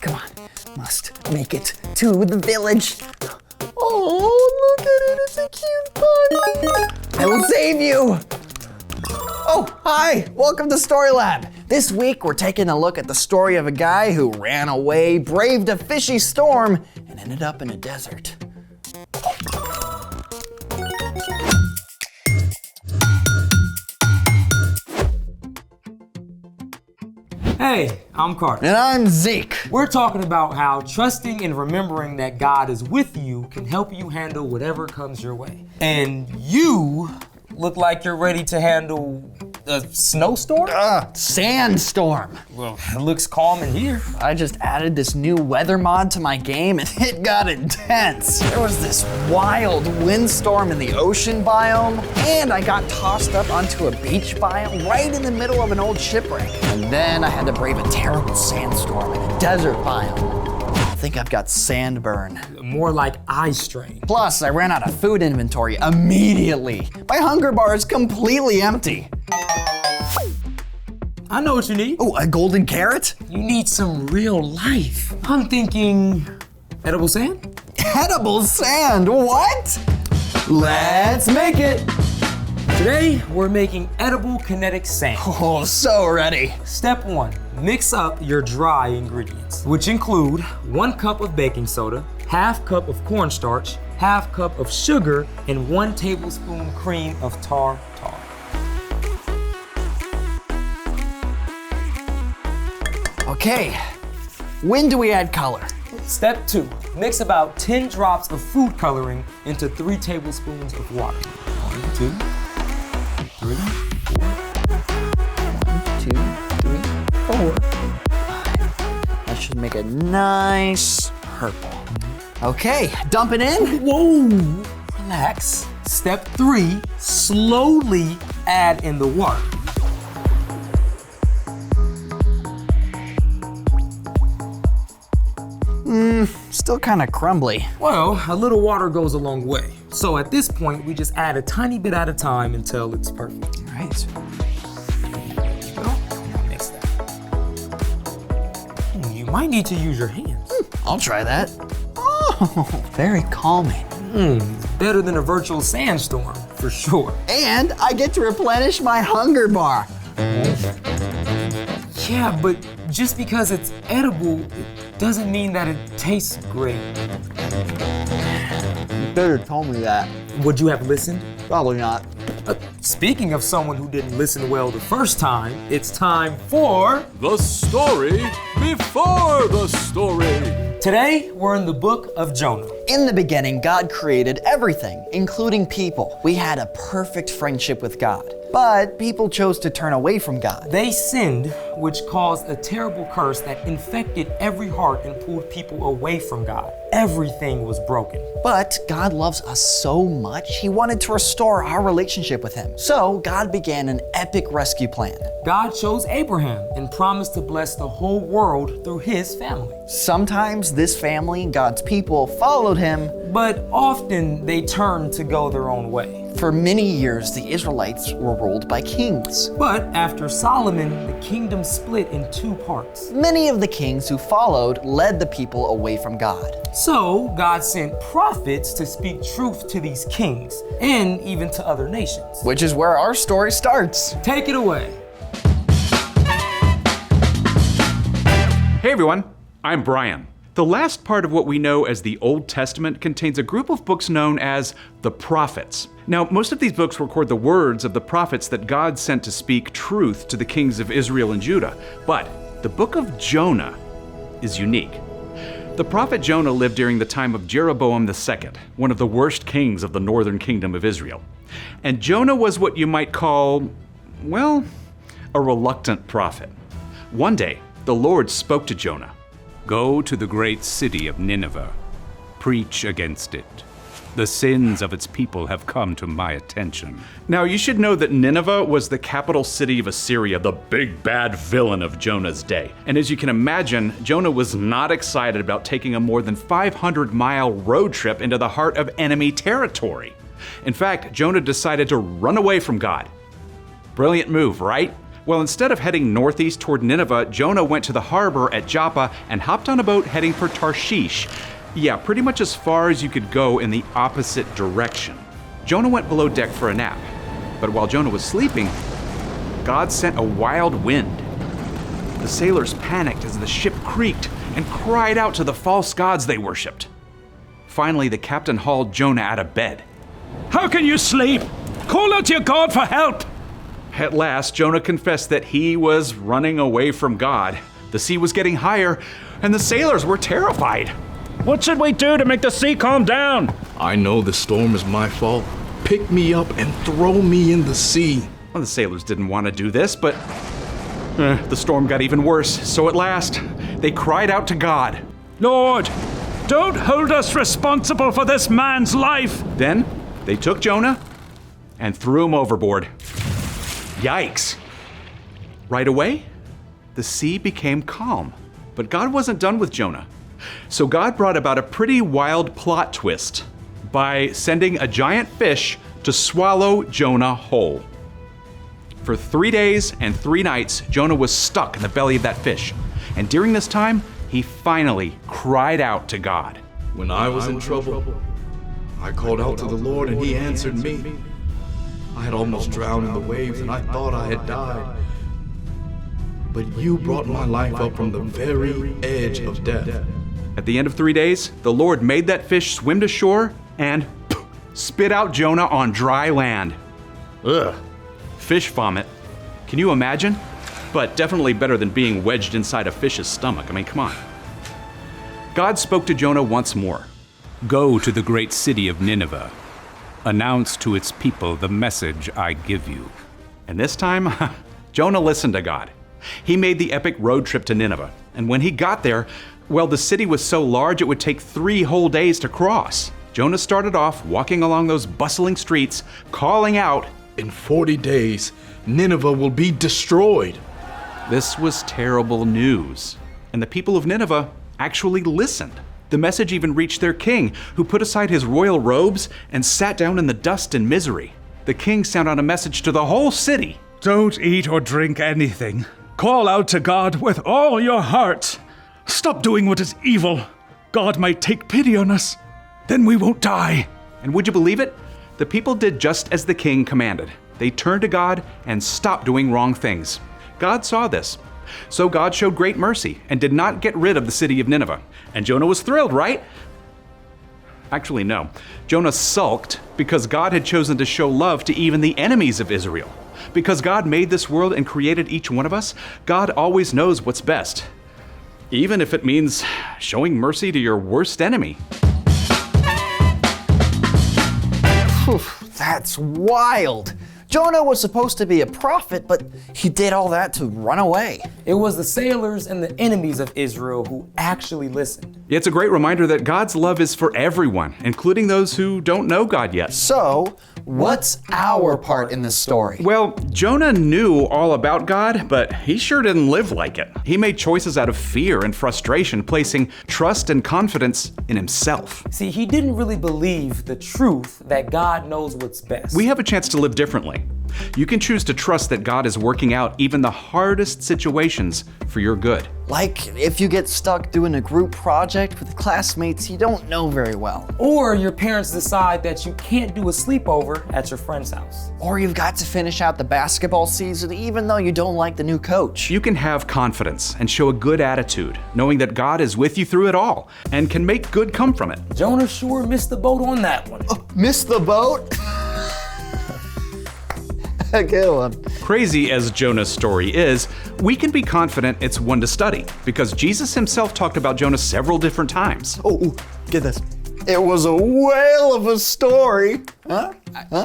Come on, must make it to the village. Oh, look at it, it's a cute bunny. I will save you. Oh, hi, welcome to StoryLab. This week, we're taking a look at the story of a guy who ran away, braved a fishy storm, and ended up in a desert. Hey, I'm Carter. And I'm Zeke. We're talking about how trusting and remembering that God is with you can help you handle whatever comes your way. And you look like you're ready to handle a snowstorm? Sandstorm. Well, it looks calm in here. I just added this new weather mod to my game and it got intense. There was this wild windstorm in the ocean biome, and I got tossed up onto a beach biome right in the middle of an old shipwreck. And then I had to brave a terrible sandstorm in a desert biome. I think I've got sandburn. More like eye strain. Plus, I ran out of food inventory immediately. My hunger bar is completely empty. I know what you need. Oh, a golden carrot? You need some real life. I'm thinking edible sand? Edible sand, what? Let's make it. Today, we're making edible kinetic sand. Oh, so ready. Step 1, mix up your dry ingredients, which include 1 cup of baking soda, ½ cup of cornstarch, ½ cup of sugar, and 1 tablespoon cream of tartar. Okay, when do we add color? Step 2, mix about 10 drops of food coloring into 3 tablespoons of water. 1, 2, 3, 4. 1, 2, 3, 4. That should make a nice purple. Okay, dump it in. Whoa, relax. Step 3, slowly add in the water. Still kind of crumbly. Well, a little water goes a long way. So at this point, we just add a tiny bit at a time until it's perfect. All right. Now mix that. You might need to use your hands. I'll try that. Oh, very calming. It's better than a virtual sandstorm, for sure. And I get to replenish my hunger bar. Yeah, but just because it's edible, it doesn't mean that it tastes great. You better tell me that. Would you have listened? Probably not. Speaking of someone who didn't listen well the first time, it's time for The story before the story. Today, we're in the book of Jonah. In the beginning, God created everything, including people. We had a perfect friendship with God. But people chose to turn away from God. They sinned, which caused a terrible curse that infected every heart and pulled people away from God. Everything was broken. But God loves us so much, He wanted to restore our relationship with Him. So God began an epic rescue plan. God chose Abraham and promised to bless the whole world through his family. Sometimes this family, God's people, followed Him. But often they turned to go their own way. For many years, the Israelites were ruled by kings. But after Solomon, the kingdom split in 2 parts. Many of the kings who followed led the people away from God. So God sent prophets to speak truth to these kings and even to other nations. Which is where our story starts. Take it away. Hey everyone, I'm Brian. The last part of what we know as the Old Testament contains a group of books known as the prophets. Now, most of these books record the words of the prophets that God sent to speak truth to the kings of Israel and Judah. But the book of Jonah is unique. The prophet Jonah lived during the time of Jeroboam II, one of the worst kings of the northern kingdom of Israel. And Jonah was what you might call, well, a reluctant prophet. One day, the Lord spoke to Jonah. Go to the great city of Nineveh. Preach against it. The sins of its people have come to my attention. Now, you should know that Nineveh was the capital city of Assyria, the big bad villain of Jonah's day. And as you can imagine, Jonah was not excited about taking a more than 500-mile road trip into the heart of enemy territory. In fact, Jonah decided to run away from God. Brilliant move, right? Well, instead of heading northeast toward Nineveh, Jonah went to the harbor at Joppa and hopped on a boat heading for Tarshish. Yeah, pretty much as far as you could go in the opposite direction. Jonah went below deck for a nap. But while Jonah was sleeping, God sent a wild wind. The sailors panicked as the ship creaked and cried out to the false gods they worshipped. Finally, the captain hauled Jonah out of bed. How can you sleep? Call out to your God for help! At last, Jonah confessed that he was running away from God. The sea was getting higher, and the sailors were terrified. What should we do to make the sea calm down? I know the storm is my fault. Pick me up and throw me in the sea. Well, the sailors didn't want to do this, but the storm got even worse. So at last, they cried out to God. Lord, don't hold us responsible for this man's life. Then they took Jonah and threw him overboard. Yikes. Right away, the sea became calm. But God wasn't done with Jonah. So God brought about a pretty wild plot twist by sending a giant fish to swallow Jonah whole. For 3 days and 3 nights, Jonah was stuck in the belly of that fish. And during this time, he finally cried out to God. When I was in trouble, I called out to the Lord and he answered me. I had almost drowned in the waves and I thought I had died. But you brought my life up from the very edge of death. At the end of 3 days, the Lord made that fish swim to shore and spit out Jonah on dry land. Ugh. Fish vomit. Can you imagine? But definitely better than being wedged inside a fish's stomach. I mean, come on. God spoke to Jonah once more. Go to the great city of Nineveh. Announce to its people the message I give you. And this time, Jonah listened to God. He made the epic road trip to Nineveh. And when he got there, well, the city was so large it would take 3 whole days to cross. Jonah started off walking along those bustling streets, calling out, In 40 days, Nineveh will be destroyed. This was terrible news. And the people of Nineveh actually listened. The message even reached their king, who put aside his royal robes and sat down in the dust and misery. The king sent out a message to the whole city. Don't eat or drink anything. Call out to God with all your heart. Stop doing what is evil. God might take pity on us. Then we won't die. And would you believe it? The people did just as the king commanded. They turned to God and stopped doing wrong things. God saw this. So God showed great mercy and did not get rid of the city of Nineveh. And Jonah was thrilled, right? Actually, no. Jonah sulked because God had chosen to show love to even the enemies of Israel. Because God made this world and created each one of us, God always knows what's best. Even if it means showing mercy to your worst enemy. Whew, that's wild. Jonah was supposed to be a prophet, but he did all that to run away. It was the sailors and the enemies of Israel who actually listened. It's a great reminder that God's love is for everyone, including those who don't know God yet. So, what's our part in this story? Well, Jonah knew all about God, but he sure didn't live like it. He made choices out of fear and frustration, placing trust and confidence in himself. See, he didn't really believe the truth that God knows what's best. We have a chance to live differently. You can choose to trust that God is working out even the hardest situations for your good. Like if you get stuck doing a group project with classmates you don't know very well. Or your parents decide that you can't do a sleepover at your friend's house. Or you've got to finish out the basketball season even though you don't like the new coach. You can have confidence and show a good attitude, knowing that God is with you through it all and can make good come from it. Jonah sure missed the boat on that one. Missed the boat? A good one. Crazy as Jonah's story is, we can be confident it's one to study because Jesus himself talked about Jonah several different times. Oh, get this. It was a whale of a story. Huh?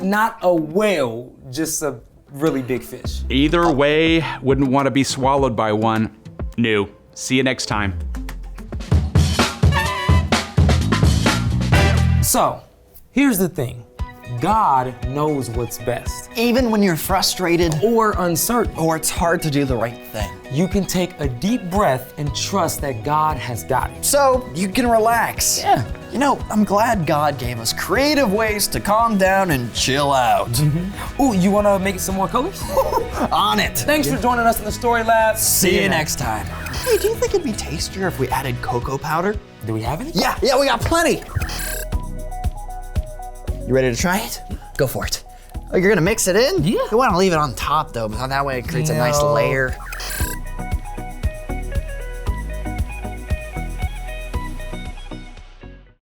Not a whale, just a really big fish. Either way, wouldn't want to be swallowed by one. No. See you next time. So, here's the thing. God knows what's best. Even when you're frustrated Or uncertain, or it's hard to do the right thing. you can take a deep breath and trust that God has got it. So you can relax. Yeah. You know, I'm glad God gave us creative ways to calm down and chill out. Ooh, you wanna make some more colors? On it. Thanks for joining us in the Story Lab. See you next time. Hey, do you think it'd be tastier if we added cocoa powder? Do we have any? Yeah, we got plenty. You ready to try it? Go for it. Oh, you're gonna mix it in? Yeah. You wanna leave it on top though, because that way it creates a nice No. layer.